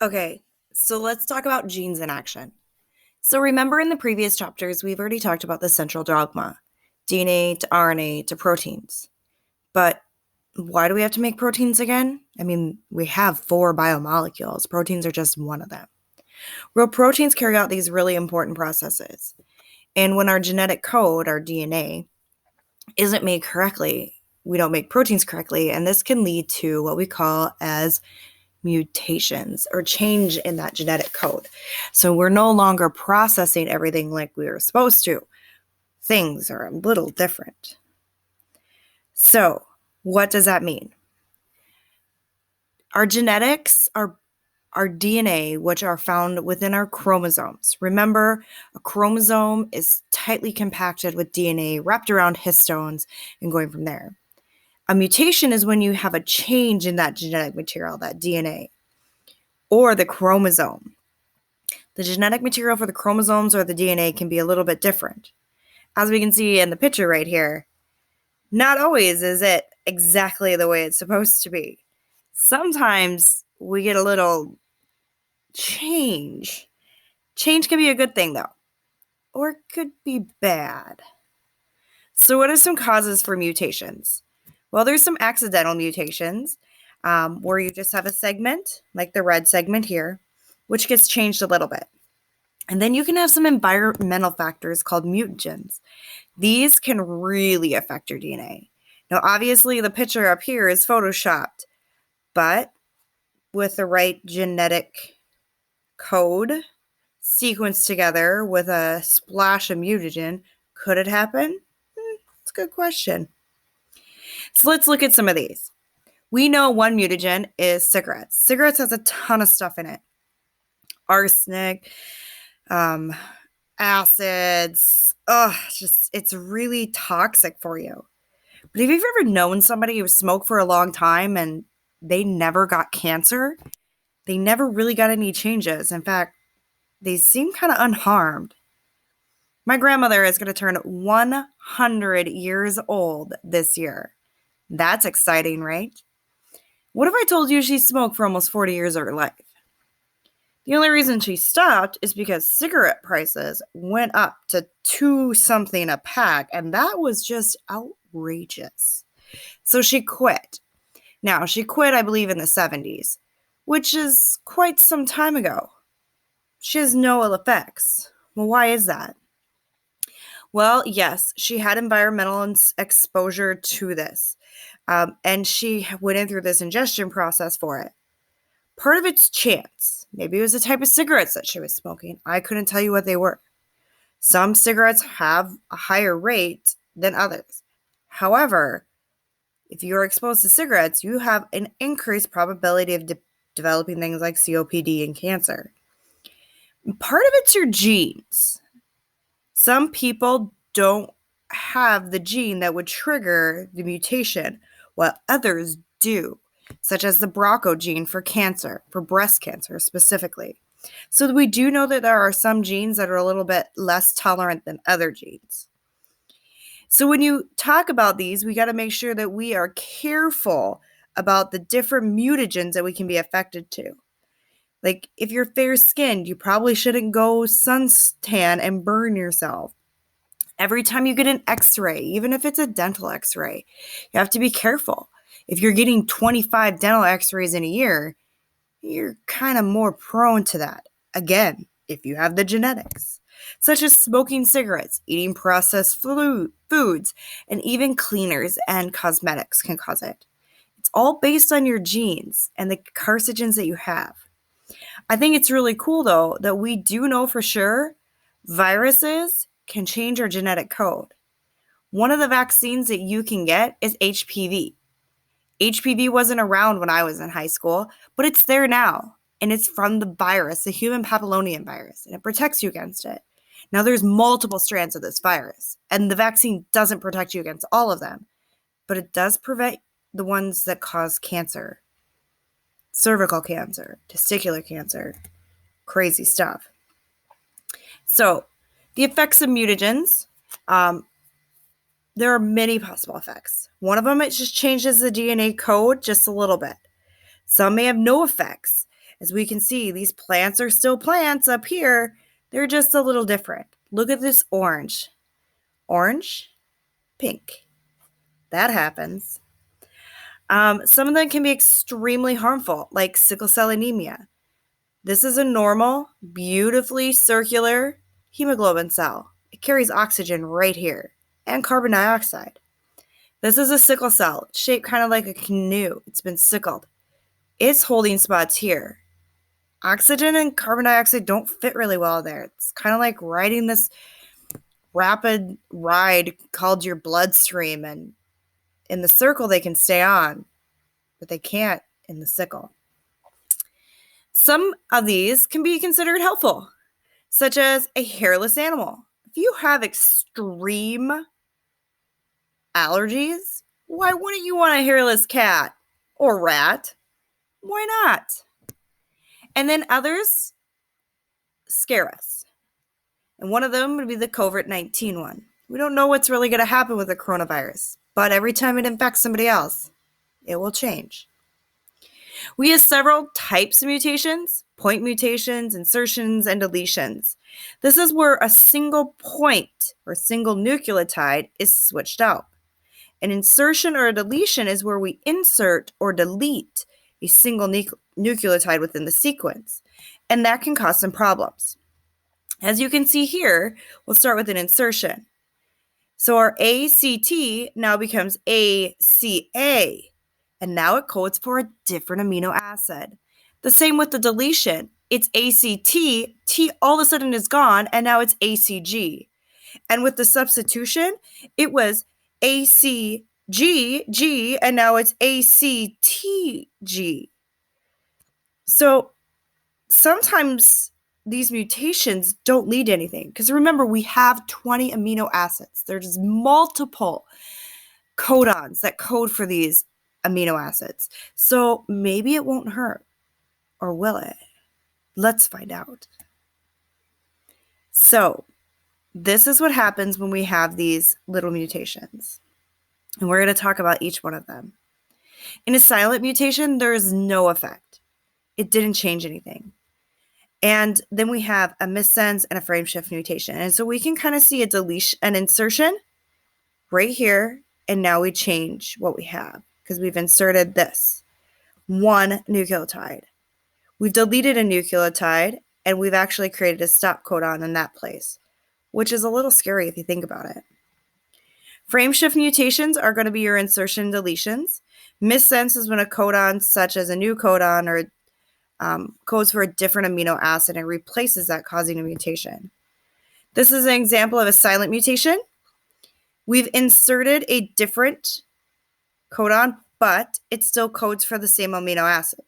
Okay, so let's talk about genes in action. So remember in the previous chapters, we've already talked about the central dogma, DNA to RNA to proteins. But why do we have to make proteins again? I mean, we have 4 biomolecules. Proteins are just one of them. Well, proteins carry out these really important processes. And when our genetic code, our DNA, isn't made correctly, we don't make proteins correctly, and this can lead to what we call as mutations or change in that genetic code. So we're no longer processing everything like we were supposed to. Things are a little different. So, what does that mean? Our genetics, our DNA, which are found within our chromosomes. Remember, a chromosome is tightly compacted with DNA wrapped around histones and going from there. A mutation is when you have a change in that genetic material, that DNA, or the chromosome. The genetic material for the chromosomes or the DNA can be a little bit different. As we can see in the picture right here, not always is it exactly the way it's supposed to be. Sometimes we get a little change. Change can be a good thing, though, or it could be bad. So, what are some causes for mutations? Well, there's some accidental mutations where you just have a segment, like the red segment here, which gets changed a little bit. And then you can have some environmental factors called mutagens. These can really affect your DNA. Now, obviously, the picture up here is photoshopped, but with the right genetic code sequenced together with a splash of mutagen, could it happen? It's a good question. So let's look at some of these. We know one mutagen is cigarettes. Cigarettes has a ton of stuff in it. Arsenic, acids. It's really toxic for you. But have you ever known somebody who smoked for a long time and they never got cancer? They never really got any changes. In fact, they seem kind of unharmed. My grandmother is going to turn 100 years old this year. That's exciting, right? What if I told you she smoked for almost 40 years of her life? The only reason she stopped is because cigarette prices went up to $2 something a pack, and that was just outrageous. So she quit. Now, she quit, I believe, in the 70s, which is quite some time ago. She has no ill effects. Well, why is that? Well, yes, she had environmental exposure to this, and she went in through this ingestion process for it. Part of it's chance. Maybe it was the type of cigarettes that she was smoking. I couldn't tell you what they were. Some cigarettes have a higher rate than others. However, if you're exposed to cigarettes, you have an increased probability of developing things like COPD and cancer. Part of it's your genes. Some people don't have the gene that would trigger the mutation, while others do, such as the BRCA gene for cancer, for breast cancer specifically. So we do know that there are some genes that are a little bit less tolerant than other genes. So when you talk about these, we got to make sure that we are careful about the different mutagens that we can be affected to. Like if you're fair-skinned, you probably shouldn't go suntan and burn yourself. Every time you get an x-ray, even if it's a dental x-ray, you have to be careful. If you're getting 25 dental x-rays in a year, you're kind of more prone to that. Again, if you have the genetics, such as smoking cigarettes, eating processed foods, and even cleaners and cosmetics can cause it. It's all based on your genes and the carcinogens that you have. I think it's really cool, though, that we do know for sure viruses can change our genetic code. One of the vaccines that you can get is HPV. HPV wasn't around when I was in high school, but it's there now. And it's from the virus, the human papillomatosis virus, and it protects you against it. Now, there's multiple strands of this virus, and the vaccine doesn't protect you against all of them, but it does prevent the ones that cause cancer, cervical cancer, testicular cancer, crazy stuff. So, the effects of mutagens, there are many possible effects. One of them, it just changes the DNA code just a little bit. Some may have no effects, As we can see, these plants are still plants up here. They're just a little different. Look at this orange. Orange, pink. That happens. Some of them can be extremely harmful, like sickle cell anemia. This is a normal, beautifully circular hemoglobin cell. It carries oxygen right here and carbon dioxide. This is a sickle cell, shaped kind of like a canoe. It's been sickled. It's holding spots here. Oxygen and carbon dioxide don't fit really well there. It's kind of like riding this rapid ride called your bloodstream, and in the circle they can stay on, but they can't in the sickle. Some of these can be considered helpful, such as a hairless animal. If you have extreme allergies, why wouldn't you want a hairless cat or rat? Why not? And then others scare us. And one of them would be the COVID-19 one. We don't know what's really going to happen with the coronavirus, but every time it infects somebody else, it will change. We have several types of mutations: point mutations, insertions, and deletions. This is where a single point or single nucleotide is switched out. An insertion or a deletion is where we insert or delete a single nucleotide within the sequence, and that can cause some problems. As you can see here, we'll start with an insertion. So our ACT now becomes ACA, and now it codes for a different amino acid. The same with the deletion. It's ACT, T all of a sudden is gone, and now it's ACG. And with the substitution, it was ACG, G, and now it's ACTG. So sometimes these mutations don't lead to anything, because remember, we have 20 amino acids. There's multiple codons that code for these amino acids. So maybe it won't hurt, or will it? Let's find out. So this is what happens when we have these little mutations, and we're going to talk about each one of them. In a silent mutation, there is no effect. It didn't change anything. And then we have a missense and a frameshift mutation. And so we can kind of see a deletion, an insertion right here, and now we change what we have because we've inserted this one nucleotide. We've deleted a nucleotide, and we've actually created a stop codon in that place, which is a little scary if you think about it. Frameshift mutations are going to be your insertion deletions. Missense is when a codon, such as a new codon or codes for a different amino acid and replaces that, causing a mutation. This is an example of a silent mutation. We've inserted a different codon, but it still codes for the same amino acid.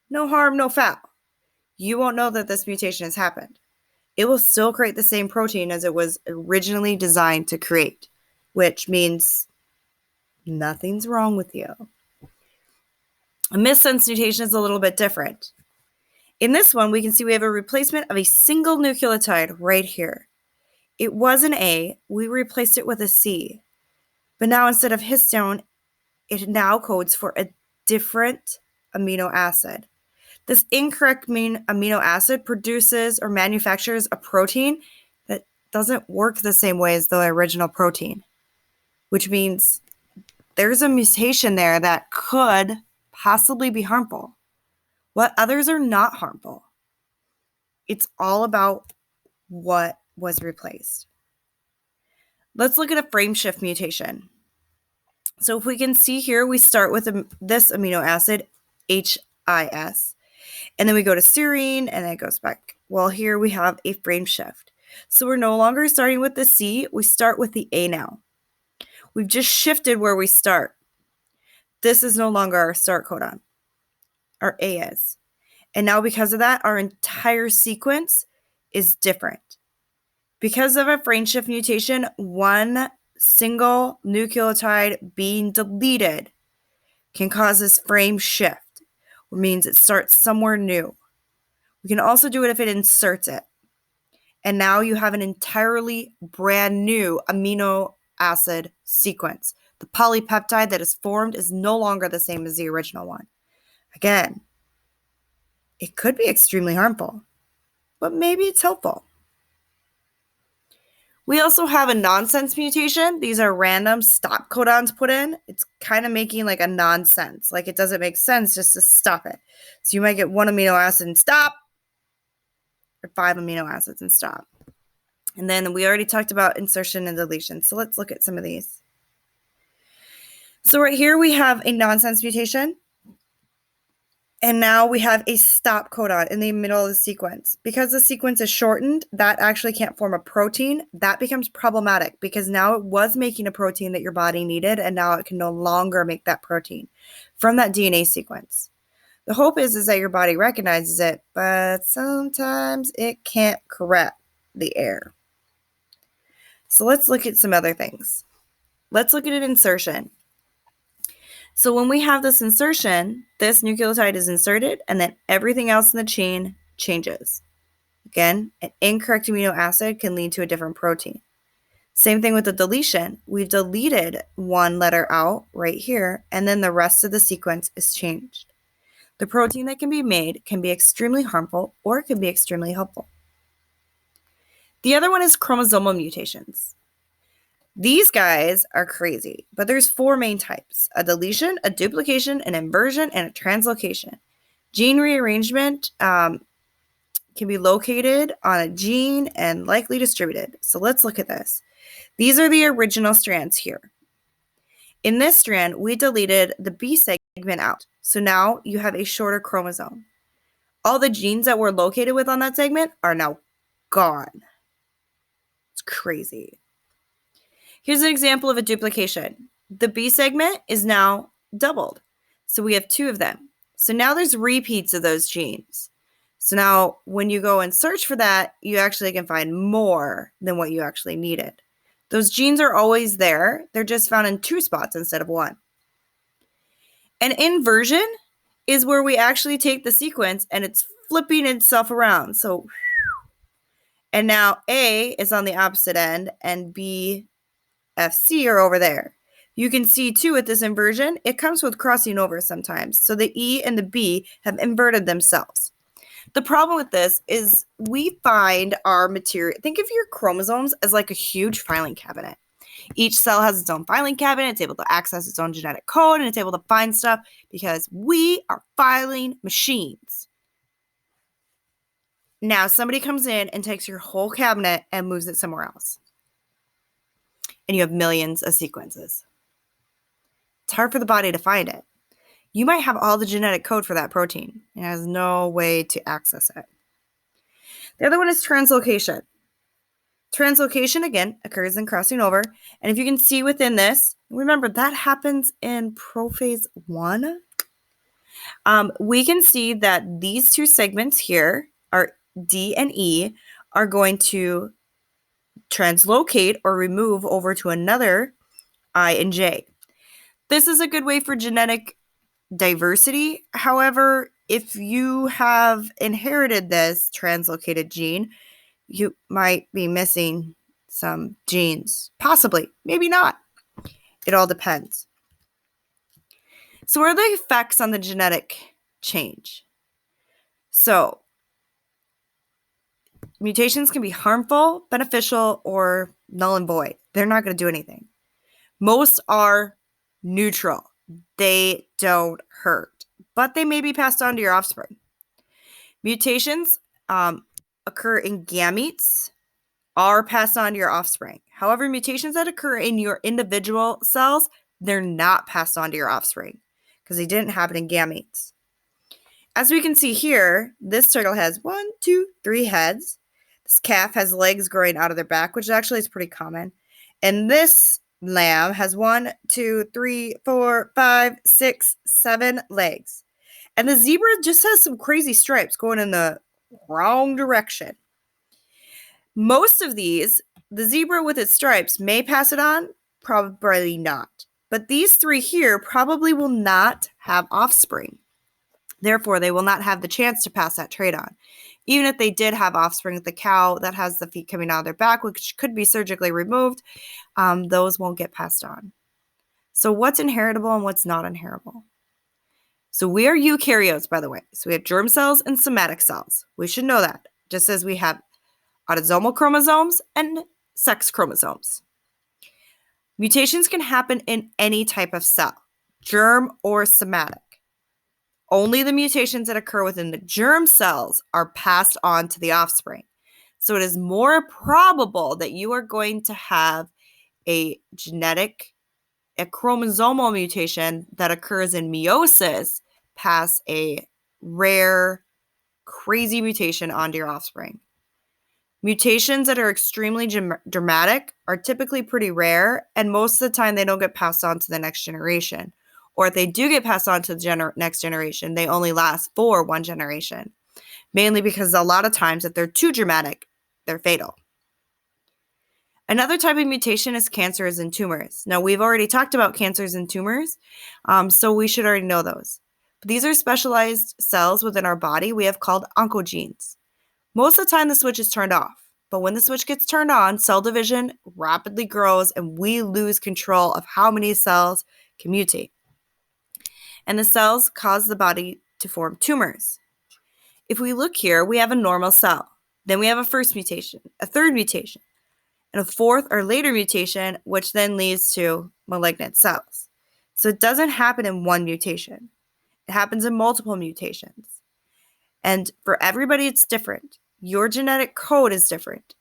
No harm, no foul. You won't know that this mutation has happened. It will still create the same protein as it was originally designed to create, which means nothing's wrong with you. A missense mutation is a little bit different. In this one, we can see we have a replacement of a single nucleotide right here. It was an A, we replaced it with a C. But now instead of histone, it now codes for a different amino acid. This incorrect amino acid produces or manufactures a protein that doesn't work the same way as the original protein, which means there's a mutation there that could possibly be harmful. What others are not harmful. It's all about what was replaced. Let's look at a frameshift mutation. So if we can see here, we start with this amino acid, HIS, and then we go to serine, and then it goes back. Well, here we have a frameshift. So we're no longer starting with the C, we start with the A now. We've just shifted where we start. This is no longer our start codon. Our A is. And now because of that, our entire sequence is different. Because of a frameshift mutation, one single nucleotide being deleted can cause this frame shift, which means it starts somewhere new. We can also do it if it inserts it. And now you have an entirely brand new amino acid sequence. The polypeptide that is formed is no longer the same as the original one. Again, It could be extremely harmful, but maybe it's helpful. We also have a nonsense mutation. These are random stop codons put in. It's kind of making like a nonsense. Like it doesn't make sense just to stop it. So you might get 1 amino acid and stop, or 5 amino acids and stop. And then we already talked about insertion and deletion. So let's look at some of these. So right here we have a nonsense mutation. And now we have a stop codon in the middle of the sequence. Because the sequence is shortened, that actually can't form a protein. That becomes problematic because now it was making a protein that your body needed, and now it can no longer make that protein from that DNA sequence. The hope is that your body recognizes it, but sometimes it can't correct the error. So let's look at some other things. Let's look at an insertion. So when we have this insertion, this nucleotide is inserted, and then everything else in the chain changes. Again, an incorrect amino acid can lead to a different protein. Same thing with the deletion. We've deleted one letter out right here, and then the rest of the sequence is changed. The protein that can be made can be extremely harmful or it can be extremely helpful. The other one is chromosomal mutations. These guys are crazy, but there's 4 main types: a deletion, a duplication, an inversion, and a translocation. Gene rearrangement can be located on a gene and likely distributed. So let's look at this. These are the original strands here. In this strand, we deleted the B segment out. So now you have a shorter chromosome. All the genes that were located with on that segment are now gone. It's crazy. Here's an example of a duplication. The B segment is now doubled. So we have 2 of them. So now there's repeats of those genes. So now when you go and search for that, you actually can find more than what you actually needed. Those genes are always there. They're just found in 2 spots instead of 1. An inversion is where we actually take the sequence and it's flipping itself around. So, and now A is on the opposite end and B, F, C are over there. You can see too with this inversion, it comes with crossing over sometimes. So the E and the B have inverted themselves. The problem with this is we find our material, think of your chromosomes as like a huge filing cabinet. Each cell has its own filing cabinet. It's able to access its own genetic code, and it's able to find stuff because we are filing machines. Now somebody comes in and takes your whole cabinet and moves it somewhere else. And you have millions of sequences. It's hard for the body to find it. You might have all the genetic code for that protein. It has no way to access it. The other one is translocation. Translocation, again, occurs in crossing over. And if you can see within this, remember that happens in prophase 1. We can see that these 2 segments here, are D and E, are going to translocate or remove over to another I and J. This is a good way for genetic diversity. However, if you have inherited this translocated gene, you might be missing some genes. Possibly, maybe not. It all depends. So what are the effects on the genetic change? So mutations can be harmful, beneficial, or null and void. They're not going to do anything. Most are neutral. They don't hurt, but they may be passed on to your offspring. Mutations occur in gametes, are passed on to your offspring. However, mutations that occur in your individual cells, they're not passed on to your offspring because they didn't happen in gametes. As we can see here, this turtle has 1, 2, 3 heads. This calf has legs growing out of their back, which actually is pretty common. And this lamb has 1, 2, 3, 4, 5, 6, 7 legs. And the zebra just has some crazy stripes going in the wrong direction. Most of these, the zebra with its stripes may pass it on, probably not. But these 3 here probably will not have offspring. Therefore, they will not have the chance to pass that trait on. Even if they did have offspring, the cow that has the feet coming out of their back, which could be surgically removed, those won't get passed on. So what's inheritable and what's not inheritable? So we are eukaryotes, by the way. So we have germ cells and somatic cells. We should know that, just as we have autosomal chromosomes and sex chromosomes. Mutations can happen in any type of cell, germ or somatic. Only the mutations that occur within the germ cells are passed on to the offspring. So it is more probable that you are going to have a chromosomal mutation that occurs in meiosis pass a rare, crazy mutation onto your offspring. Mutations that are extremely dramatic are typically pretty rare, and most of the time they don't get passed on to the next generation. Or if they do get passed on to the next generation, they only last for one generation, mainly because a lot of times if they're too dramatic, they're fatal. Another type of mutation is cancers and tumors. Now, we've already talked about cancers and tumors, so we should already know those. But these are specialized cells within our body we have called oncogenes. Most of the time, the switch is turned off. But when the switch gets turned on, cell division rapidly grows and we lose control of how many cells can mutate. And the cells cause the body to form tumors. If we look here, we have a normal cell. Then we have a first mutation, a third mutation, and a fourth or later mutation, which then leads to malignant cells. So it doesn't happen in one mutation. It happens in multiple mutations. And for everybody, it's different. Your genetic code is different.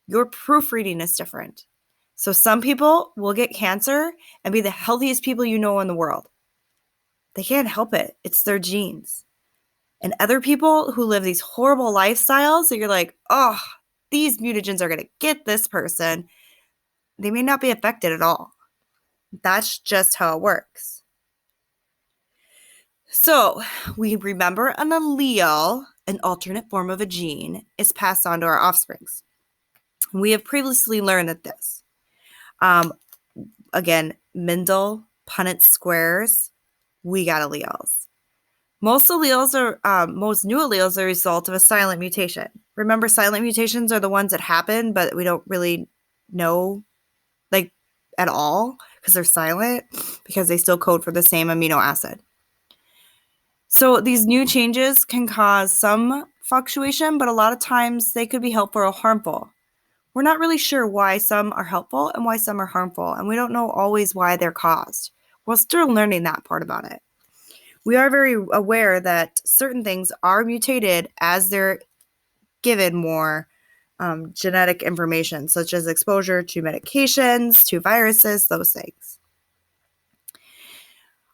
Your proofreading is different. So some people will get cancer and be the healthiest people you know in the world. They can't help it. It's their genes. And other people who live these horrible lifestyles that you're like, oh, these mutagens are going to get this person, they may not be affected at all. That's just how it works. So we remember an allele, an alternate form of a gene, is passed on to our offsprings. We have previously learned that this. Again, Mendel, Punnett squares, we got alleles. Most new alleles are a result of a silent mutation. Remember, silent mutations are the ones that happen, but we don't really know, like, at all, because they're silent, because they still code for the same amino acid. So these new changes can cause some fluctuation, but a lot of times they could be helpful or harmful. We're not really sure why some are helpful and why some are harmful, and we don't know always why they're caused. We're still learning that part about it. We are very aware that certain things are mutated as they're given more genetic information, such as exposure to medications, to viruses, those things.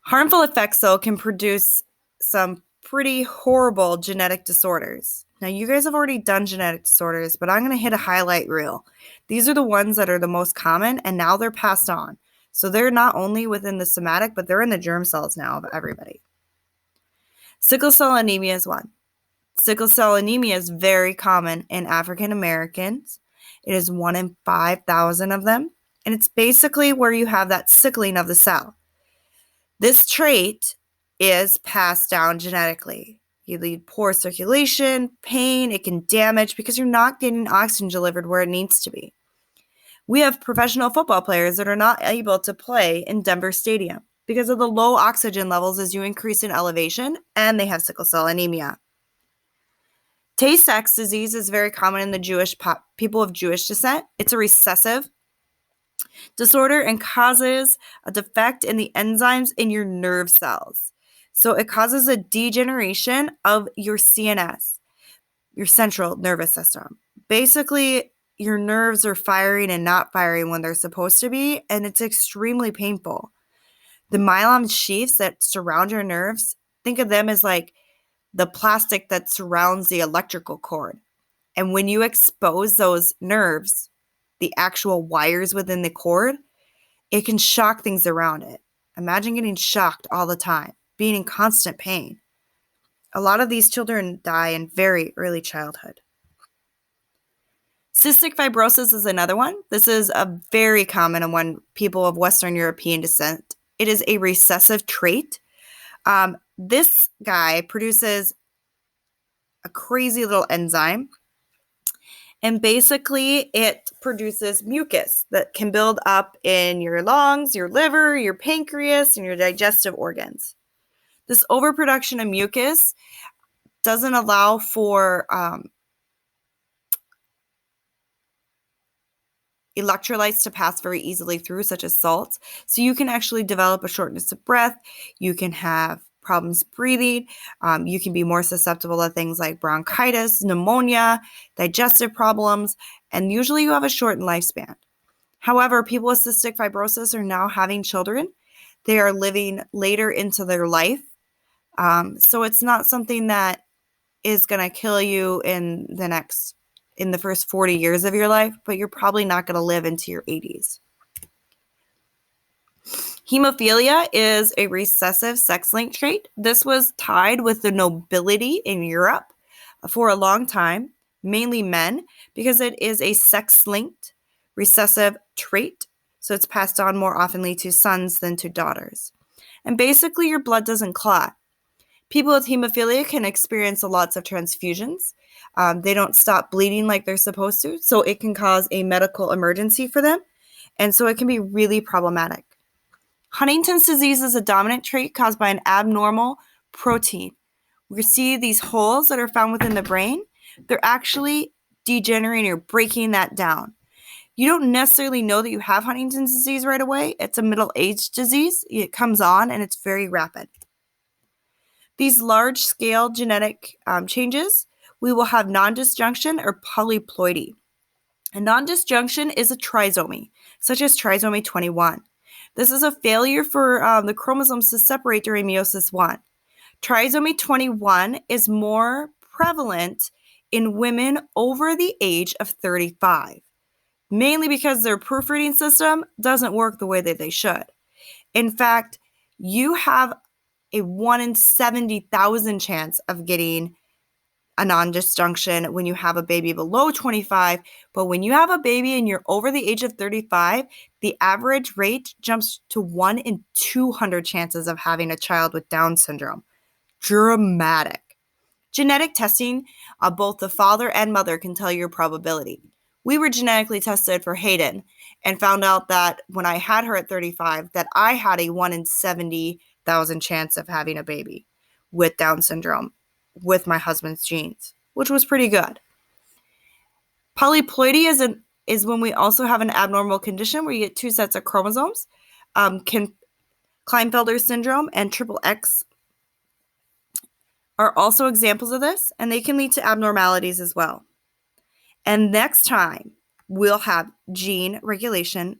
Harmful effects, though, can produce some pretty horrible genetic disorders. Now, you guys have already done genetic disorders, but I'm going to hit a highlight reel. These are the ones that are the most common, and now they're passed on. So they're not only within the somatic, but they're in the germ cells now of everybody. Sickle cell anemia is one. Sickle cell anemia is very common in African Americans. It is 1 in 5,000 of them, and it's basically where you have that sickling of the cell. This trait is passed down genetically. You lead poor circulation, pain, it can damage because you're not getting oxygen delivered where it needs to be. We have professional football players that are not able to play in Denver Stadium because of the low oxygen levels as you increase in elevation, and they have sickle cell anemia. TaySachs disease is very common in the people of Jewish descent. It's a recessive disorder and causes a defect in the enzymes in your nerve cells. So it causes a degeneration of your CNS, your central nervous system. Basically, your nerves are firing and not firing when they're supposed to be, and it's extremely painful. The myelin sheaths that surround your nerves, think of them as like the plastic that surrounds the electrical cord. And when you expose those nerves, the actual wires within the cord, it can shock things around it. Imagine getting shocked all the time, being in constant pain. A lot of these children die in very early childhood. Cystic fibrosis is another one. This is a very common among people of Western European descent. It is a recessive trait. This guy produces a crazy little enzyme, and basically it produces mucus that can build up in your lungs, your liver, your pancreas, and your digestive organs. This overproduction of mucus doesn't allow for electrolytes to pass very easily through, such as salts. So you can actually develop a shortness of breath. You can have problems breathing. You can be more susceptible to things like bronchitis, pneumonia, digestive problems, and usually you have a shortened lifespan. However, people with cystic fibrosis are now having children. They are living later into their life. So it's not something that is going to kill you in the first 40 years of your life, but you're probably not going to live into your 80s. Hemophilia is a recessive sex-linked trait. This was tied with the nobility in Europe for a long time, mainly men, because it is a sex-linked recessive trait. So it's passed on more oftenly to sons than to daughters. And basically, your blood doesn't clot. People with hemophilia can experience lots of transfusions. They don't stop bleeding like they're supposed to, so it can cause a medical emergency for them, and so it can be really problematic. Huntington's disease is a dominant trait caused by an abnormal protein. We see these holes that are found within the brain. They're actually degenerating or breaking that down. You don't necessarily know that you have Huntington's disease right away. It's a middle-aged disease. It comes on and it's very rapid. These large-scale genetic changes, we will have nondisjunction or polyploidy. A nondisjunction is a trisomy, such as trisomy 21. This is a failure for the chromosomes to separate during meiosis 1. Trisomy 21 is more prevalent in women over the age of 35, mainly because their proofreading system doesn't work the way that they should. In fact, you have a 1 in 70,000 chance of getting a nondisjunction when you have a baby below 25, but when you have a baby and you're over the age of 35, the average rate jumps to 1 in 200 chances of having a child with Down syndrome. Dramatic. Genetic testing of both the father and mother can tell your probability. We were genetically tested for Hayden and found out that when I had her at 35, that I had a 1 in 70,000 chance of having a baby with Down syndrome with my husband's genes, which was pretty good. Polyploidy is when we also have an abnormal condition where you get 2 sets of chromosomes. Klinefelter syndrome and XXX are also examples of this, and they can lead to abnormalities as well. And next time, we'll have gene regulation